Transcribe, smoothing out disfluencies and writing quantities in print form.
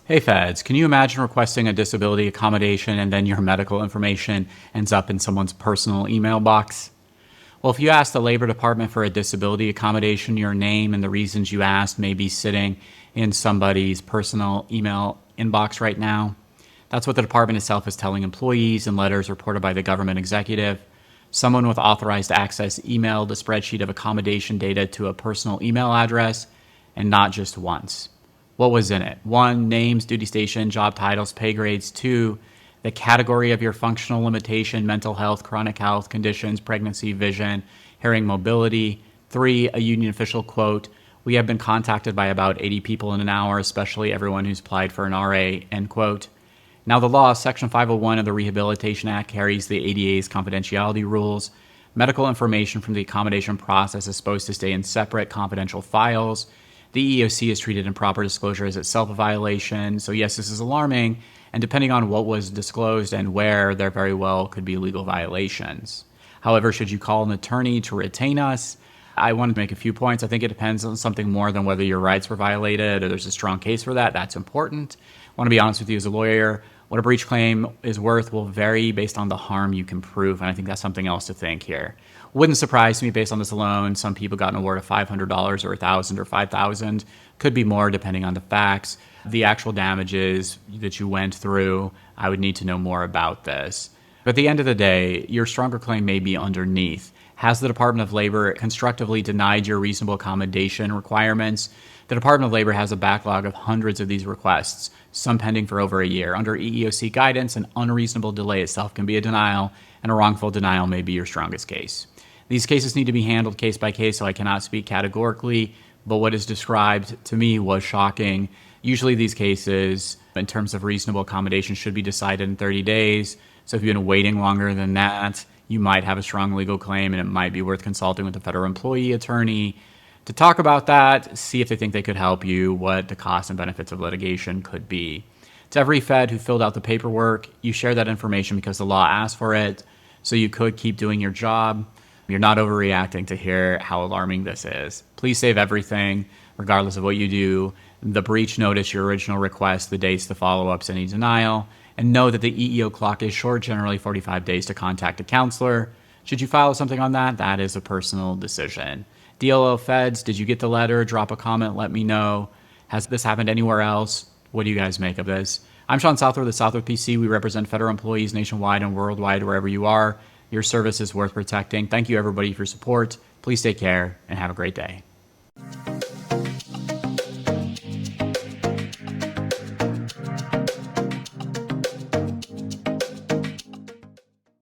Hey feds, can you imagine requesting a disability accommodation and then your medical information ends up in someone's personal email box? Well, if you ask the Labor Department for a disability accommodation, your name and the reasons you asked may be sitting in somebody's personal email inbox right now. That's what the department itself is telling employees in letters reported by the government executive. Someone with authorized access emailed a spreadsheet of accommodation data to a personal email address, and not just once. What was in it? 1, names, duty station, job titles, pay grades. 2, the category of your functional limitation, mental health, chronic health conditions, pregnancy, vision, hearing, mobility. 3, a union official quote, "We have been contacted by about 80 people in an hour, especially everyone who's applied for an RA," end quote. Now, the law, Section 501 of the Rehabilitation Act, carries the ADA's confidentiality rules. Medical information from the accommodation process is supposed to stay in separate confidential files. The EEOC has treated improper disclosure as itself a violation. So yes, this is alarming. And depending on what was disclosed and where, there very well could be legal violations. However, should you call an attorney to retain us? I want to make a few points. I think it depends on something more than whether your rights were violated or there's a strong case for that. That's important. I want to be honest with you as a lawyer. What a breach claim is worth will vary based on the harm you can prove, and I think that's something else to think here. Wouldn't surprise me based on this alone. Some people got an award of $500 or $1,000 or $5,000. Could be more depending on the facts. The actual damages that you went through, I would need to know more about this. But at the end of the day, your stronger claim may be underneath. Has the Department of Labor constructively denied your reasonable accommodation requirements? The Department of Labor has a backlog of hundreds of these requests, some pending for over a year. Under EEOC guidance, an unreasonable delay itself can be a denial, and a wrongful denial may be your strongest case. These cases need to be handled case by case, so I cannot speak categorically, but what is described to me was shocking. Usually these cases, in terms of reasonable accommodation, should be decided in 30 days. So if you've been waiting longer than that, you might have a strong legal claim, and it might be worth consulting with a federal employee attorney to talk about that, see if they think they could help you, what the costs and benefits of litigation could be. To every Fed who filled out the paperwork, you share that information because the law asked for it, so you could keep doing your job. You're not overreacting to hear how alarming this is. Please save everything, regardless of what you do. The breach notice, your original request, the dates, the follow-ups, any denial, and know that the EEO clock is short, generally 45 days to contact a counselor. Should you file something on that? That is a personal decision. DOL Feds, did you get the letter? Drop a comment, let me know. Has this happened anywhere else? What do you guys make of this? I'm Sean Southworth with Southworth PC. We represent federal employees nationwide and worldwide, wherever you are. Your service is worth protecting. Thank you, everybody, for your support. Please take care and have a great day.